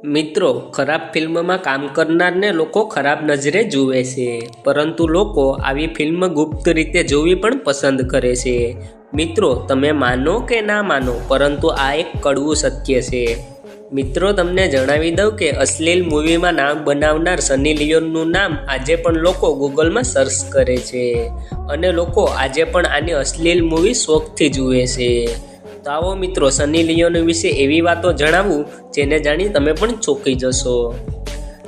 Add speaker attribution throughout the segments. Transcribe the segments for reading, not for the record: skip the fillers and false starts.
Speaker 1: મિત્રો, ખરાબ ફિલ્મમાં કામ કરનારને લોકો ખરાબ નજરે જુએ છે, પરંતુ લોકો આવી ફિલ્મ ગુપ્ત રીતે જોવી પણ પસંદ કરે છે. મિત્રો, તમે માનો કે ના માનો, પરંતુ આ એક કડવું સત્ય છે. મિત્રો, તમને જણાવી દઉં કે અશ્લીલ મૂવીમાં નામ બનાવનાર સની લિયોનનું નામ આજે પણ લોકો ગૂગલમાં સર્ચ કરે છે અને લોકો આજે પણ આની અશ્લીલ મૂવી શોખથી જુએ છે. તો આવો મિત્રો, સની લિયોન વિશે એવી વાતો જણાવું જેને જાણી તમે પણ ચોંકી જશો.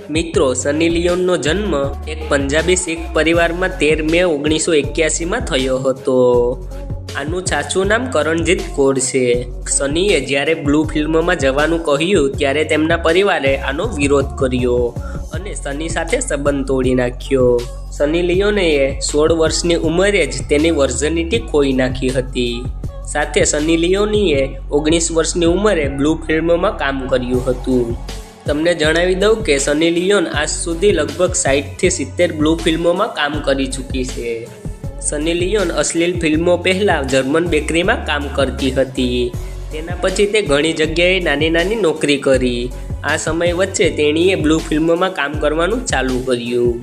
Speaker 1: મિત્રો, સની લિયોનનો જન્મ એક પંજાબી શીખ પરિવારમાં 13 મે 1981માં થયો હતો. આનું સાચું નામ કરણજીત કૌર છે. સનીએ જ્યારે બ્લુ ફિલ્મમાં જવાનું કહ્યું ત્યારે તેમના પરિવારે આનો વિરોધ કર્યો અને સની સાથે સંબંધ તોડી નાખ્યો. સની લિયોને 16 વર્ષની ઉંમરે જ તેની વર્જિનિટી ખોઈ નાખી હતી. સાથે સની લિયોનીએ 19 વર્ષની ઉંમરે બ્લુ ફિલ્મમાં કામ કર્યું હતું. તમને જણાવી દઉં કે સની લિયોન આજ સુધી લગભગ 60થી 70 બ્લુ ફિલ્મોમાં કામ કરી ચૂકી છે. સની લિયોન અશ્લીલ ફિલ્મો પહેલાં જર્મન બેકરીમાં કામ કરતી હતી. તેના પછી તે ઘણી જગ્યાએ નાની નાની નોકરી કરી. આ સમય વચ્ચે તેણીએ બ્લુ ફિલ્મોમાં કામ કરવાનું ચાલુ કર્યું.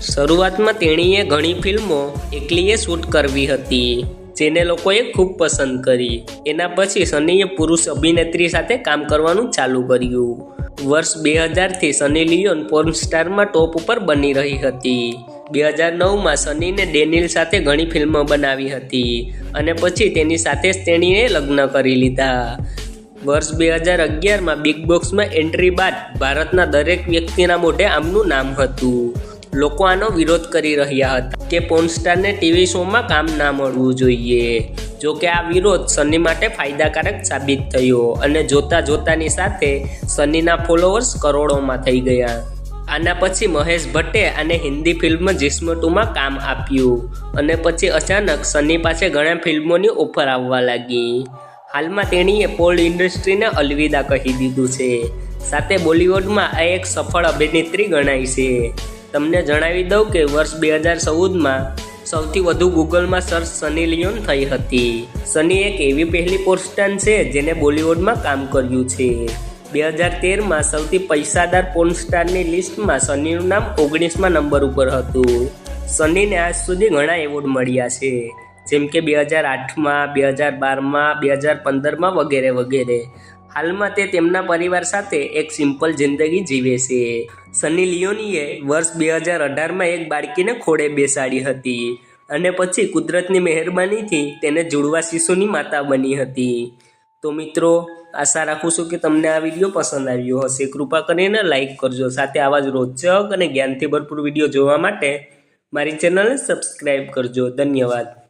Speaker 1: શરૂઆતમાં તેણીએ ઘણી ફિલ્મો એકલીએ શૂટ કરવી હતી, જેને લોકોએ ખૂબ પસંદ કરી. એના પછી સનીએ પુરુષ અભિનેત્રી સાથે કામ કરવાનું ચાલુ કર્યું. વર્ષ 2000થી સની લિયોન પોર્ન સ્ટારમાં ટોપ ઉપર બની રહી હતી. 2009માં સનીને ડેનિયલ સાથે ઘણી ફિલ્મો બનાવી હતી અને પછી તેની સાથે જ તેણીએ લગ્ન કરી લીધા. વર્ષ 2011માં બિગ બોસમાં એન્ટ્રી બાદ ભારતના દરેક વ્યક્તિના મોઢે આમનું નામ હતું. લોકો આનો વિરોધ કરી રહ્યા હતા કે પોર્ન સ્ટારને ટીવી શોમાં કામ ના મળવું જોઈએ. જો કે આ વિરોધ સની માટે ફાયદાકારક સાબિત થયો અને જોતાની સાથે સનીના ફોલોઅર્સ કરોડોમાં થઈ ગયા. આના પછી મહેશ ભટ્ટે આને હિન્દી ફિલ્મ જિસ્મ 2માં કામ આપ્યું અને પછી અચાનક સની પાસે ઘણા ફિલ્મોની ઓફર આવવા લાગી. હાલમાં તેણીએ પોર્ન ઇન્ડસ્ટ્રીને અલવિદા કહી દીધું છે. સાથે બોલિવૂડમાં આ એક સફળ અભિનેત્રી ગણાય છે. તમને જણાવી દઉં કે વર્ષ 2014માં સૌથી વધુ ગૂગલમાં સર્ચ સની લિયોન થઈ હતી. સની એક એવી પહેલી પોર્નસ્ટાર છે જેને બોલિવૂડમાં કામ કર્યું છે. 2013માં સૌથી પૈસાદાર પોર્નસ્ટારની લિસ્ટમાં સનીનું નામ 19મા નંબર ઉપર હતું. સનીને આજ સુધી ઘણા એવોર્ડ મળ્યા છે, જેમ કે 2008માં, 2012માં, 2015માં વગેરે વગેરે. હાલમાં તે તેમના પરિવાર સાથે એક સિમ્પલ જિંદગી જીવે છે. સની લિયોનીએ વર્ષ 2018માં એક બાળકીને ખોળે બેસાડી હતી અને પછી કુદરતની મહેરબાનીથી તેને જુડવા શિશુની માતા બની હતી. તો મિત્રો, આશા રાખું છું કે તમને આ વિડીયો પસંદ આવ્યો હશે. કૃપા કરીને લાઈક કરજો. સાથે આવા જ રોચક અને જ્ઞાનથી ભરપૂર વિડીયો જોવા માટે મારી ચેનલને સબસ્ક્રાઈબ કરજો. ધન્યવાદ.